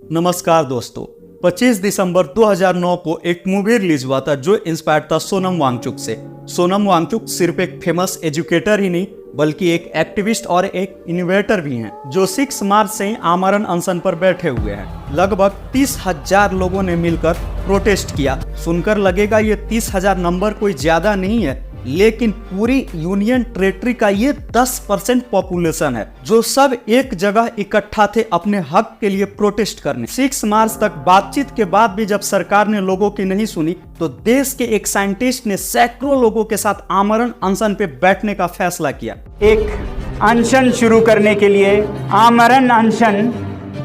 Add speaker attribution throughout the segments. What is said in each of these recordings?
Speaker 1: नमस्कार दोस्तों, 25 दिसंबर 2009 को एक मूवी रिलीज हुआ था जो इंस्पायर्ड था सोनम वांगचुक से। सोनम वांगचुक सिर्फ एक फेमस एजुकेटर ही नहीं बल्कि एक एक्टिविस्ट और एक इनोवेटर भी हैं, जो 6 मार्च से ही आमरण अनशन पर बैठे हुए हैं। लगभग 30,000 लोगों ने मिलकर प्रोटेस्ट किया। सुनकर लगेगा ये 30,000 नंबर कोई ज्यादा नहीं है, लेकिन पूरी यूनियन टेरिटरी का ये 10% पॉपुलेशन है जो सब एक जगह इकट्ठा थे अपने हक के लिए प्रोटेस्ट करने। 6 मार्च तक बातचीत के बाद भी जब सरकार ने लोगों की नहीं सुनी तो देश के एक साइंटिस्ट ने सैकड़ों लोगों के साथ आमरण अनशन पे बैठने का फैसला किया।
Speaker 2: एक अनशन शुरू करने के लिए आमरण अनशन,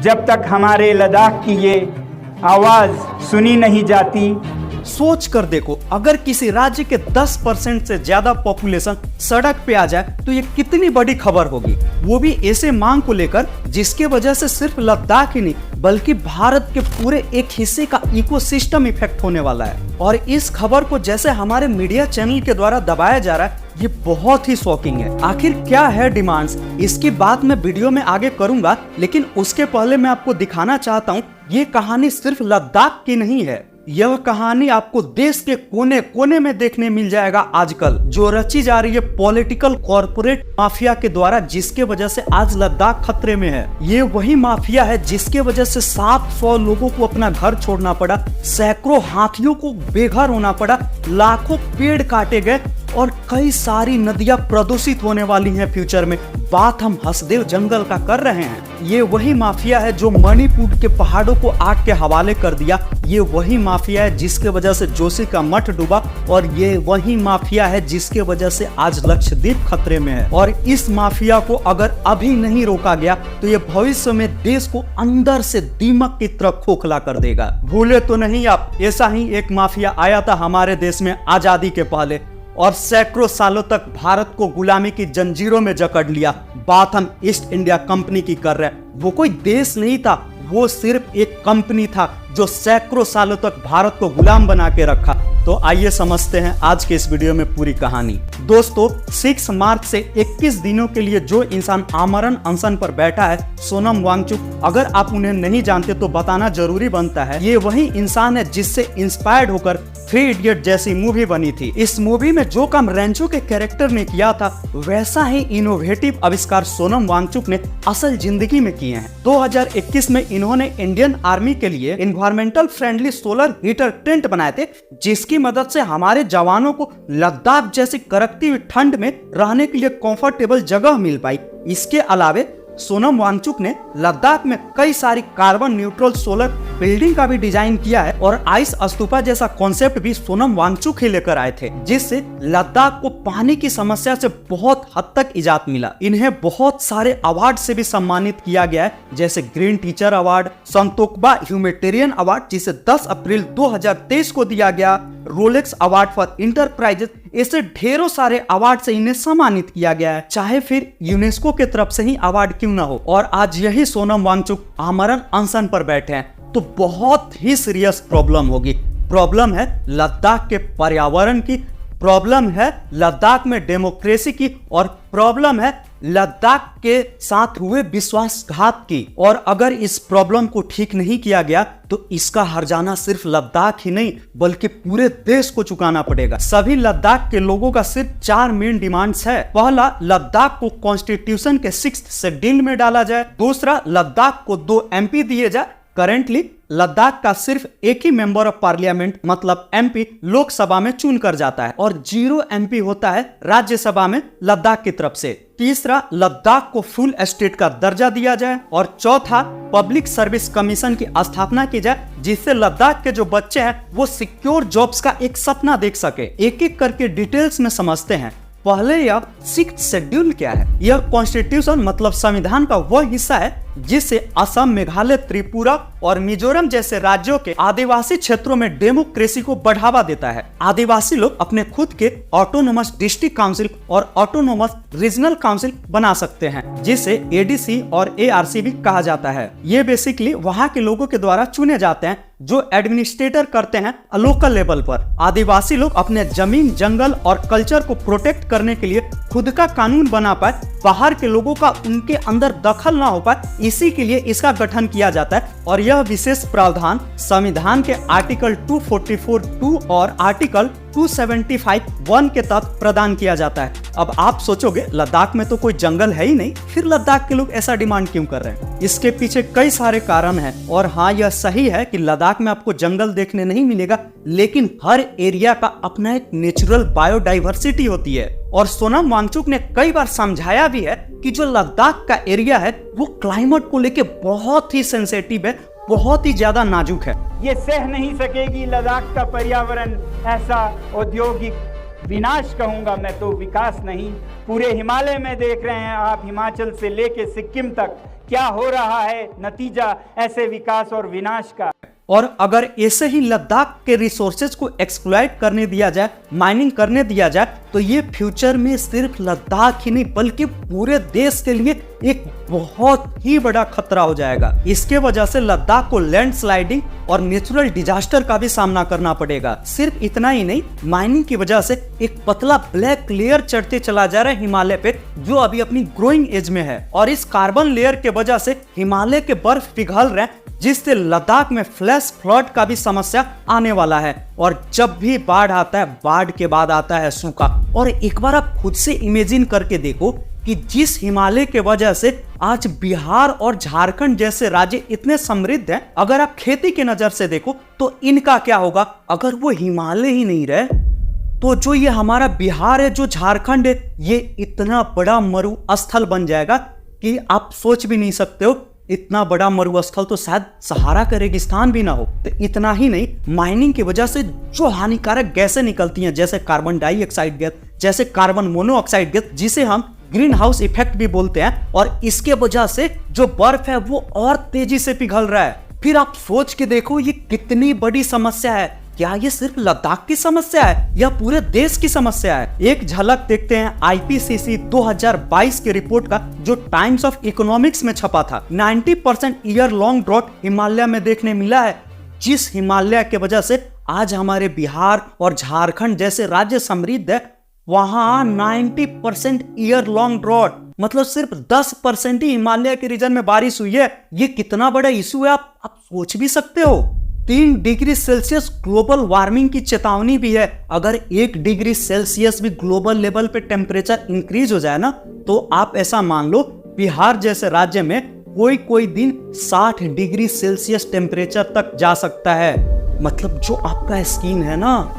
Speaker 2: जब तक हमारे लद्दाख की ये आवाज सुनी नहीं जाती।
Speaker 1: सोच कर देखो, अगर किसी राज्य के 10% से ज्यादा पॉपुलेशन सड़क पे आ जाए तो ये कितनी बड़ी खबर होगी, वो भी ऐसे मांग को लेकर जिसके वजह से सिर्फ लद्दाख ही नहीं बल्कि भारत के पूरे एक हिस्से का इकोसिस्टम इफेक्ट होने वाला है। और इस खबर को जैसे हमारे मीडिया चैनल के द्वारा दबाया जा रहा है, ये बहुत ही शॉकिंग है। आखिर क्या है डिमांड्स, इसकी बात मैं वीडियो में आगे करूंगा, लेकिन उसके पहले मैं आपको दिखाना चाहता हूँ ये कहानी सिर्फ लद्दाख की नहीं है। यह कहानी आपको देश के कोने कोने में देखने मिल जाएगा आजकल, जो रची जा रही है पॉलिटिकल कॉर्पोरेट माफिया के द्वारा, जिसके वजह से आज लद्दाख खतरे में है। ये वही माफिया है जिसके वजह से 700 लोगों को अपना घर छोड़ना पड़ा, सैकड़ों हाथियों को बेघर होना पड़ा, लाखों पेड़ काटे गए और कई सारी नदियां प्रदूषित होने वाली हैं फ्यूचर में। बात हम हसदेव जंगल का कर रहे हैं। ये वही माफिया है जो मणिपुर के पहाड़ों को आग के हवाले कर दिया। ये वही माफिया है जिसके वजह से जोशी का मठ डूबा, और ये वही माफिया है जिसके वजह से आज लक्षद्वीप खतरे में है। और इस माफिया को अगर अभी नहीं रोका गया तो ये भविष्य में देश को अंदर से दीमक की तरह खोखला कर देगा। भूले तो नहीं आप, ऐसा ही एक माफिया आया था हमारे देश में आजादी के पहले और सैकड़ों सालों तक भारत को गुलामी की जंजीरों में जकड़ लिया। बात हम ईस्ट इंडिया कंपनी की कर रहे हैं। वो कोई देश नहीं था, वो सिर्फ एक कंपनी था जो सैकड़ों सालों तक भारत को गुलाम बना के रखा। तो आइए समझते हैं आज के इस वीडियो में पूरी कहानी। दोस्तों, 6 मार्च से 21 दिनों के लिए जो इंसान आमरण अनशन पर बैठा है, सोनम वांगचुक, अगर आप उन्हें नहीं जानते तो बताना जरूरी बनता है। ये वही इंसान है जिससे इंस्पायर्ड होकर 3 इडियट जैसी मूवी बनी थी। इस मूवी में जो काम रेंचो के कैरेक्टर ने किया था, वैसा ही इनोवेटिव आविष्कार सोनम वांगचुक ने असल जिंदगी में किए हैं। 2021 में इन्होंने इंडियन आर्मी के लिए environmental friendly solar heater tent बनाए थे, जिसकी मदद से हमारे जवानों को लद्दाख जैसी कड़कती हुई ठंड में रहने के लिए कंफर्टेबल जगह मिल पाई। इसके अलावे सोनम वांगचुक ने लद्दाख में कई सारी कार्बन न्यूट्रल सोलर बिल्डिंग का भी डिजाइन किया है, और आइस स्तूपा जैसा कॉन्सेप्ट भी सोनम वांगचुक ही लेकर आए थे, जिससे लद्दाख को पानी की समस्या से बहुत हद तक इजात मिला। इन्हें बहुत सारे अवार्ड से भी सम्मानित किया गया है, जैसे green teacher award, Santokba humanitarian award जिसे 10 अप्रैल 2023 को दिया गया, रोलेक्स अवार्ड फॉर इंटरप्राइजेस, ऐसे ढेरों सारे अवार्ड से इन्हें सम्मानित किया गया है, चाहे फिर यूनेस्को के तरफ से ही अवार्ड क्यों ना हो। और आज यही सोनम वांगचुक आमरण अनशन पर बैठे हैं, तो बहुत ही सीरियस प्रॉब्लम होगी। प्रॉब्लम है लद्दाख के पर्यावरण की, प्रॉब्लम है लद्दाख में डेमोक्रेसी की, और प्रॉब्लम है लद्दाख के साथ हुए विश्वासघात की। और अगर इस प्रॉब्लम को ठीक नहीं किया गया तो इसका हर्जाना सिर्फ लद्दाख ही नहीं बल्कि पूरे देश को चुकाना पड़ेगा। सभी लद्दाख के लोगों का सिर्फ 4 मेन डिमांड्स है। पहला, लद्दाख को कॉन्स्टिट्यूशन के 6th शेड्यूल में डाला जाए। दूसरा, लद्दाख को 2 MP दिए जाए। करेंटली लद्दाख का सिर्फ एक ही मेंबर ऑफ पार्लियामेंट मतलब MP लोकसभा में चुन कर जाता है, और 0 MP होता है राज्यसभा में लद्दाख की तरफ से। तीसरा, लद्दाख को फुल स्टेट का दर्जा दिया जाए। और चौथा, पब्लिक सर्विस कमीशन की स्थापना की जाए, जिससे लद्दाख के जो बच्चे हैं वो सिक्योर जॉब्स का एक सपना देख सके। एक एक करके डिटेल्स में समझते हैं। पहले, यह 6th शेड्यूल क्या है? यह कॉन्स्टिट्यूशन मतलब संविधान का वह हिस्सा है जिससे असम, मेघालय, त्रिपुरा और मिजोरम जैसे राज्यों के आदिवासी क्षेत्रों में डेमोक्रेसी को बढ़ावा देता है। आदिवासी लोग अपने खुद के ऑटोनोमस डिस्ट्रिक्ट काउंसिल और ऑटोनोमस रीजनल काउंसिल बना सकते हैं, जिसे ADC और ARC भी कहा जाता है। ये बेसिकली वहाँ के लोगों के द्वारा चुने जाते हैं जो एडमिनिस्ट्रेटर करते हैं लोकल लेवल पर। आदिवासी लोग अपने जमीन, जंगल और कल्चर को प्रोटेक्ट करने के लिए खुद का कानून बना पाए, बाहर के लोगों का उनके अंदर दखल ना हो पाए, इसी के लिए इसका गठन किया जाता है। और यह विशेष प्रावधान संविधान के आर्टिकल 244(2) और आर्टिकल 275(1) के तहत प्रदान किया जाता है। अब आप सोचोगे लद्दाख में तो कोई जंगल है ही नहीं, फिर लद्दाख के लोग ऐसा डिमांड क्यों कर रहे हैं? इसके पीछे कई सारे कारण हैं। और हाँ, यह सही है कि लद्दाख में आपको जंगल देखने नहीं मिलेगा, लेकिन हर एरिया का अपना एक नेचुरल बायोडाइवर्सिटी होती है। और सोनम वांगचुक ने कई बार समझाया भी है कि जो लद्दाख का एरिया है वो क्लाइमेट को लेके बहुत ही सेंसिटिव है, बहुत ही ज्यादा नाजुक है।
Speaker 2: ये सह नहीं सकेगी लद्दाख का पर्यावरण ऐसा औद्योगिक विनाश, कहूंगा मैं तो विकास नहीं। पूरे हिमालय में देख रहे हैं आप, हिमाचल से लेके सिक्किम तक क्या हो रहा है नतीजा ऐसे विकास और विनाश का।
Speaker 1: और अगर ऐसे ही लद्दाख के रिसोर्सेज को एक्सप्लॉइट करने दिया जाए, माइनिंग करने दिया जाए, तो ये फ्यूचर में सिर्फ लद्दाख ही नहीं बल्कि पूरे देश के लिए एक बहुत ही बड़ा खतरा हो जाएगा। इसके वजह से लद्दाख को लैंडस्लाइडिंग और नेचुरल डिजास्टर का भी सामना करना पड़ेगा। सिर्फ इतना ही नहीं, माइनिंग की वजह से एक पतला ब्लैक लेयर चढ़ते चला जा रहा है हिमालय पे, जो अभी अपनी ग्रोइंग एज में है। और इस कार्बन लेयर के वजह से हिमालय के बर्फ पिघल रहे हैं, जिससे लद्दाख में फ्लैश फ्लड का भी समस्या आने वाला है। और जब भी बाढ़ आता है, बाढ़ के बाद आता है सूखा। और एक बार आप खुद से इमेजिन करके देखो कि जिस हिमालय के वजह से आज बिहार और झारखंड जैसे राज्य इतने समृद्ध हैं, अगर आप खेती की नजर से देखो तो इनका क्या होगा अगर वो हिमालय ही नहीं रहे। तो जो ये हमारा बिहार है, जो झारखंड है, ये इतना बड़ा मरुस्थल बन जाएगा कि आप सोच भी नहीं सकते हो। इतना बड़ा मरुस्थल तो शायद सहारा का रेगिस्तान भी ना हो। तो इतना ही नहीं, माइनिंग की वजह से जो हानिकारक गैसें निकलती हैं, जैसे कार्बन डाइऑक्साइड गैस, जैसे कार्बन मोनोऑक्साइड गैस, जिसे हम ग्रीन हाउस इफेक्ट भी बोलते हैं, और इसके वजह से जो बर्फ है वो और तेजी से पिघल रहा है। फिर आप सोच के देखो ये कितनी बड़ी समस्या है। क्या ये सिर्फ लद्दाख की समस्या है या पूरे देश की समस्या है? एक झलक देखते हैं IPCC 2022 की रिपोर्ट का, जो टाइम्स ऑफ इकोनॉमिक्स में छपा था। 90% ईयर लॉन्ग ड्रॉट हिमालय में देखने मिला है, जिस हिमालय के वजह से आज हमारे बिहार और झारखंड जैसे राज्य समृद्ध है, वहां 90% ईयर लॉन्ग ड्रॉट, मतलब सिर्फ 10% ही हिमालय के रीजन में बारिश हुई है। ये कितना बड़ा इशू है आप सोच भी सकते हो। 3 डिग्री सेल्सियस ग्लोबल वार्मिंग की चेतावनी भी है। अगर 1 डिग्री सेल्सियस भी ग्लोबल लेवल पे टेम्परेचर इंक्रीज हो जाए ना, तो आप ऐसा मान लो बिहार जैसे राज्य में कोई दिन 60 डिग्री सेल्सियस टेम्परेचर तक जा सकता है। मतलब जो आपका स्किन है ना,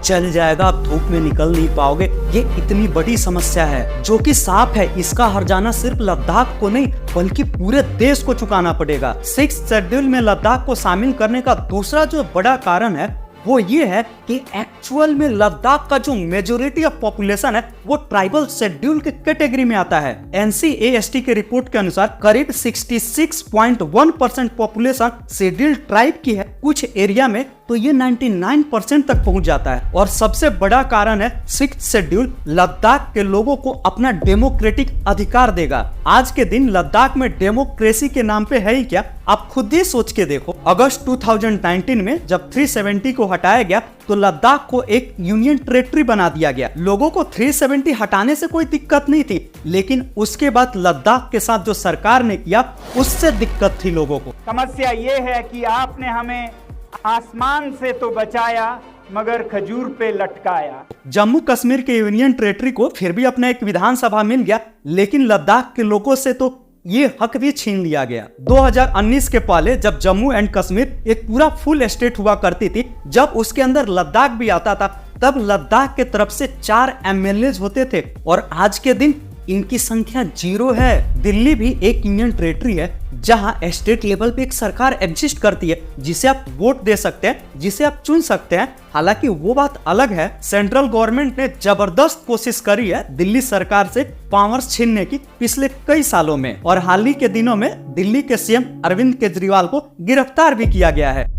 Speaker 1: चल जाएगा, आप धूप में निकल नहीं पाओगे। ये इतनी बड़ी समस्या है जो कि साफ है, इसका हर्जाना सिर्फ लद्दाख को नहीं बल्कि पूरे देश को चुकाना पड़ेगा। 6th शेड्यूल में लद्दाख को शामिल करने का दूसरा जो बड़ा कारण है वो ये है कि एक्चुअल में लद्दाख का जो मेजोरिटी ऑफ पॉपुलेशन है वो ट्राइबल शेड्यूल के कैटेगरी में आता है। NCAST के रिपोर्ट के अनुसार करीब 66.1% पॉपुलेशन शेड्यूल्ड ट्राइब की है। कुछ एरिया में तो ये 99% तक पहुंच जाता है। और सबसे बड़ा कारण है 6th शेड्यूल लद्दाख के लोगों को अपना डेमोक्रेटिक अधिकार देगा। आज के दिन लद्दाख में डेमोक्रेसी के नाम पे है ही क्या? आप खुद ही सोच के देखो। अगस्त 2019 में जब 370 को हटाया गया तो लद्दाख को एक यूनियन टेरिटरी बना दिया गया। लोगों को 370 हटाने से कोई दिक्कत नहीं थी, लेकिन उसके बाद लद्दाख के साथ जो सरकार ने किया उससे दिक्कत थी लोगों को।
Speaker 2: समस्या ये है कि आपने हमें आसमान से तो बचाया मगर खजूर पे लटकाया।
Speaker 1: जम्मू कश्मीर के यूनियन टेरिटरी को फिर भी अपना एक विधानसभा मिल गया, लेकिन लद्दाख के लोगों से तो ये हक भी छीन लिया गया। 2019 के पहले जब जम्मू एंड कश्मीर एक पूरा फुल स्टेट हुआ करती थी, जब उसके अंदर लद्दाख भी आता था, तब लद्दाख के तरफ से 4 MLAs होते थे और आज के दिन इनकी संख्या 0 है। दिल्ली भी एक यूनियन टेरिटरी है जहां स्टेट लेवल पे एक सरकार एग्जिस्ट करती है, जिसे आप वोट दे सकते हैं, जिसे आप चुन सकते हैं। हालांकि वो बात अलग है, सेंट्रल गवर्नमेंट ने जबरदस्त कोशिश करी है दिल्ली सरकार से पावर्स छीनने की पिछले कई सालों में, और हाल ही के दिनों में दिल्ली के CM अरविंद केजरीवाल को गिरफ्तार भी किया गया है।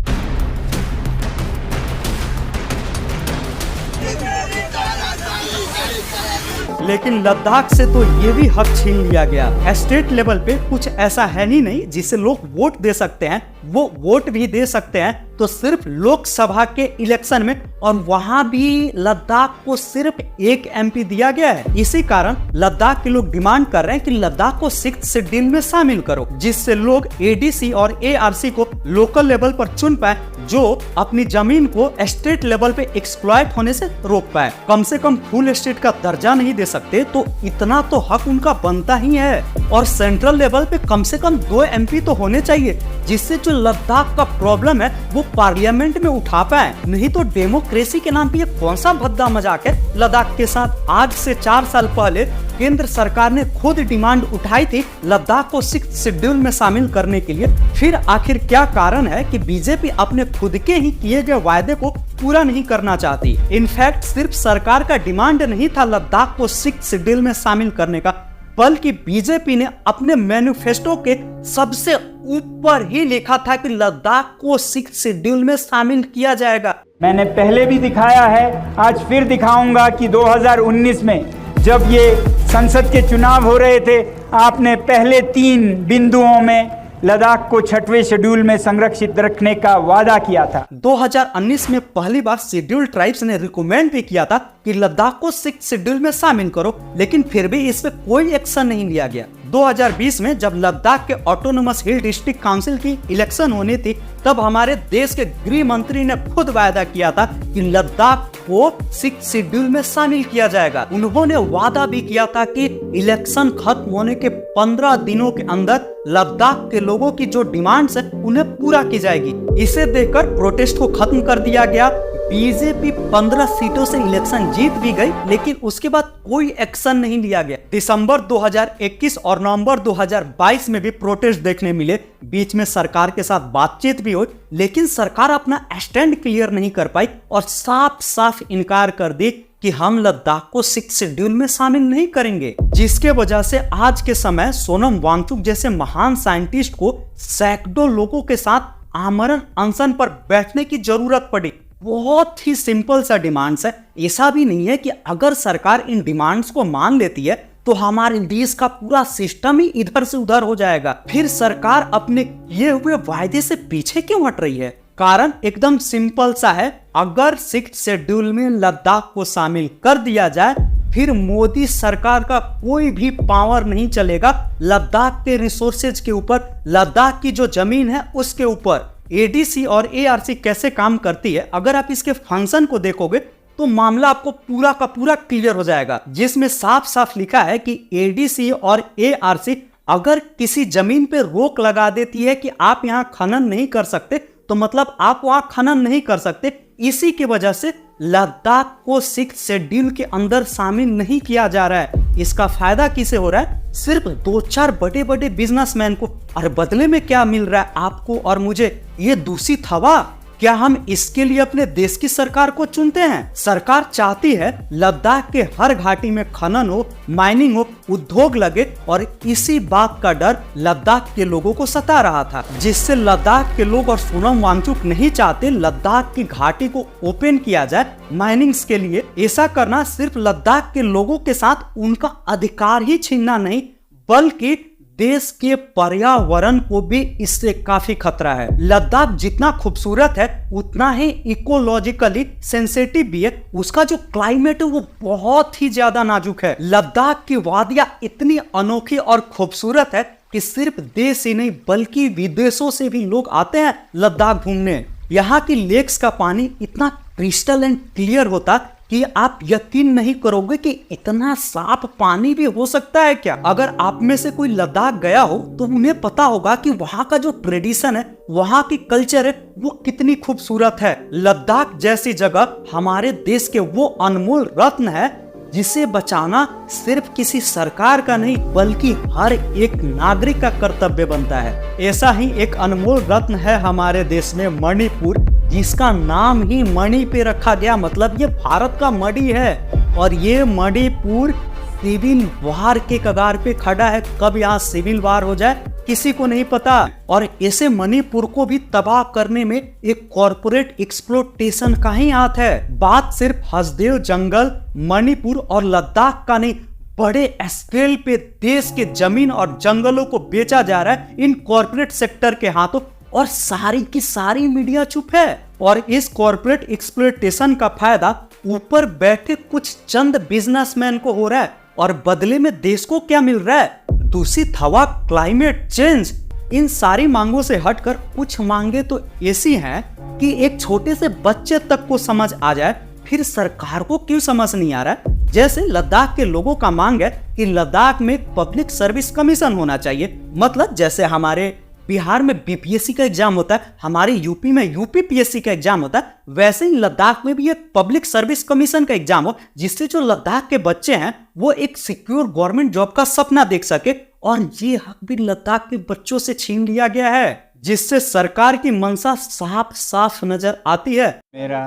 Speaker 1: लेकिन लद्दाख से तो ये भी हक छीन लिया गया। स्टेट लेवल पे कुछ ऐसा है ही नहीं जिसे लोग वोट दे सकते हैं। वो वोट भी दे सकते हैं तो सिर्फ लोकसभा के इलेक्शन में, और वहां भी लद्दाख को सिर्फ एक एमपी दिया गया है। इसी कारण लद्दाख के लोग डिमांड कर रहे हैं कि लद्दाख को 6th शेड्यूल में शामिल करो, जिससे लोग एडीसी और एआरसी को लोकल लेवल पर चुन पाए, जो अपनी जमीन को स्टेट लेवल पे एक्सप्लॉइट होने से रोक पाए। कम से कम फुल स्टेट का दर्जा नहीं दे सकते तो इतना तो हक उनका बनता ही है। और सेंट्रल लेवल पे कम से कम 2 एमपी तो होने चाहिए, जिससे जो लद्दाख का प्रॉब्लम है वो पार्लियामेंट में उठा पाए। नहीं तो डेमोक्रेसी के नाम पे ये कौन सा भद्दा मजाक है लद्दाख के साथ। आज से 4 साल पहले केंद्र सरकार ने खुद डिमांड उठाई थी लद्दाख को 6th शेड्यूल में शामिल करने के लिए। फिर आखिर क्या कारण है कि बीजेपी अपने खुद के ही किए गए वायदे को पूरा नहीं करना चाहती। इनफैक्ट सिर्फ सरकार का डिमांड नहीं था लद्दाख को 6th शेड्यूल में शामिल करने का, बल्कि बीजेपी ने अपने मैनिफेस्टो के सबसे ऊपर ही लिखा था कि लद्दाख को 6th शेड्यूल में शामिल किया जाएगा।
Speaker 2: मैंने पहले भी दिखाया है, आज फिर दिखाऊंगा कि 2019 में जब ये संसद के चुनाव हो रहे थे, आपने पहले 3 बिंदुओं में लद्दाख को 6वें शेड्यूल में संरक्षित रखने का वादा किया था।
Speaker 1: 2019 में पहली बार शेड्यूल ट्राइब्स ने रिकमेंड भी किया था कि लद्दाख को 6th शेड्यूल में शामिल करो, लेकिन फिर भी इस पे कोई एक्शन नहीं लिया गया। 2020 में जब लद्दाख के ऑटोनोमस हिल डिस्ट्रिक्ट काउंसिल की इलेक्शन होनी थी, तब हमारे देश के गृह मंत्री ने खुद वादा किया था कि लद्दाख को 6th शेड्यूल में शामिल किया जाएगा। उन्होंने वादा भी किया था कि इलेक्शन खत्म होने के 15 दिनों के अंदर लद्दाख के लोगों की जो डिमांड्स है उन्हें पूरा की जाएगी। इसे देखकर प्रोटेस्ट को खत्म कर दिया गया। बीजेपी 15 सीटों से इलेक्शन जीत भी गई, लेकिन उसके बाद कोई एक्शन नहीं लिया गया। दिसंबर 2021 और नवंबर 2022 में भी प्रोटेस्ट देखने मिले। बीच में सरकार के साथ बातचीत भी हुई, लेकिन सरकार अपना स्टैंड क्लियर नहीं कर पाई और साफ साफ इनकार कर दी कि हम लद्दाख को 6th शेड्यूल में शामिल नहीं करेंगे, जिसके वजह से आज के समय सोनम वांगचुक जैसे महान साइंटिस्ट को सैकड़ों लोगों के साथ आमरण अनशन पर बैठने की जरूरत पड़ी। बहुत ही सिंपल सा डिमांड्स है। ऐसा भी नहीं है कि अगर सरकार इन डिमांड्स को मान लेती है तो हमारे देश का पूरा सिस्टम ही इधर से उधर हो जाएगा। फिर सरकार अपने किए हुए वायदे से पीछे क्यों हट रही है? कारण एकदम सिंपल सा है, अगर 6th शेड्यूल में लद्दाख को शामिल कर दिया जाए, फिर मोदी सरकार का कोई भी पावर नहीं चलेगा लद्दाख के रिसोर्सेज के ऊपर, लद्दाख की जो जमीन है उसके ऊपर। एडीसी और एआरसी कैसे काम करती है, अगर आप इसके फंक्शन को देखोगे तो मामला आपको पूरा का पूरा क्लियर हो जाएगा, जिसमें साफ साफ लिखा है कि एडीसी और एआरसी अगर किसी जमीन पे रोक लगा देती है कि आप यहाँ खनन नहीं कर सकते, तो मतलब आप वहाँ खनन नहीं कर सकते। इसी की वजह से लद्दाख को 6th शेड्यूल के अंदर शामिल नहीं किया जा रहा है। इसका फायदा किसे हो रहा है? सिर्फ 2-4 बड़े बड़े बिजनेसमैन को। और बदले में क्या मिल रहा है आपको और मुझे? ये दूषित हवा। क्या हम इसके लिए अपने देश की सरकार को चुनते हैं? सरकार चाहती है लद्दाख के हर घाटी में खनन हो, माइनिंग हो, उद्योग लगे, और इसी बात का डर लद्दाख के लोगों को सता रहा था, जिससे लद्दाख के लोग और सोनम वांगचुक नहीं चाहते लद्दाख की घाटी को ओपन किया जाए माइनिंग्स के लिए। ऐसा करना सिर्फ लद्दाख के लोगों के साथ उनका अधिकार ही छीनना नहीं, बल्कि देश के पर्यावरण को भी इससे काफी खतरा है। लद्दाख जितना खूबसूरत है उतना ही इकोलॉजिकली सेंसिटिव भी है। उसका जो क्लाइमेट है वो बहुत ही ज्यादा नाजुक है। लद्दाख की वादियां इतनी अनोखी और खूबसूरत है कि सिर्फ देश ही नहीं बल्कि विदेशों से भी लोग आते हैं लद्दाख घूमने। यहाँ की लेक्स का पानी इतना क्रिस्टल एंड क्लियर होता कि आप यकीन नहीं करोगे कि इतना साफ पानी भी हो सकता है क्या। अगर आप में से कोई लद्दाख गया हो तो उन्हें पता होगा कि वहाँ का जो ट्रेडिशन है, वहाँ की कल्चर है, वो कितनी खूबसूरत है। लद्दाख जैसी जगह हमारे देश के वो अनमोल रत्न है जिसे बचाना सिर्फ किसी सरकार का नहीं बल्कि हर एक नागरिक का कर्तव्य बनता है। ऐसा ही एक अनमोल रत्न है हमारे देश में मणिपुर, जिसका नाम ही मणि पे रखा गया, मतलब ये भारत का मणि है। और ये मणिपुर सिविल वार के कगार पे खड़ा है। कब यहाँ सिविल वार हो जाए किसी को नहीं पता। और ऐसे मणिपुर को भी तबाह करने में एक कॉर्पोरेट एक्सप्लोटेशन का ही हाथ है। बात सिर्फ हसदेव जंगल, मणिपुर और लद्दाख का नहीं, बड़े स्केल पे देश के जमीन और जंगलों को बेचा जा रहा है इन कॉर्पोरेट सेक्टर के हाथों। और सारी की सारी मीडिया चुप है। और इस कॉर्पोरेट एक्सप्लॉयटेशन का फायदा ऊपर बैठे कुछ चंद बिजनेसमैन को हो रहा है और बदले में देश को क्या मिल रहा है? दूषित हवा, क्लाइमेट चेंज। इन सारी मांगों से हटकर कुछ मांगे तो ऐसी हैं कि एक छोटे से बच्चे तक को समझ आ जाए, फिर सरकार को क्यों समझ नहीं आ रहा है? जैसे लद्दाख के लोगों का मांग है कि लद्दाख में एक पब्लिक सर्विस कमीशन होना चाहिए। मतलब जैसे हमारे बिहार में बीपीएससी का एग्जाम होता है, हमारे यूपी में यूपीपीएससी का एग्जाम होता है, वैसे ही लद्दाख में भी एक पब्लिक सर्विस कमीशन का एग्जाम हो, जिससे जो लद्दाख के बच्चे हैं वो एक सिक्योर गवर्नमेंट जॉब का सपना देख सके। और ये हक भी लद्दाख के बच्चों से छीन लिया गया है, जिससे सरकार की मंशा साफ साफ नजर आती है।
Speaker 2: मेरा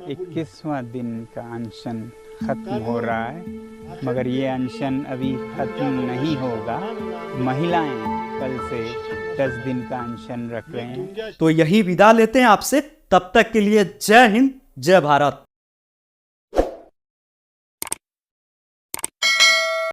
Speaker 2: 21वां दिन का अनशन खत्म हो रहा है, मगर ये अनशन अभी खत्म नहीं होगा। महिलाएं कल से 10 दिन का अनशन रख रहे हैं।
Speaker 1: तो यही विदा लेते हैं आपसे, तब तक के लिए जय हिंद, जय भारत।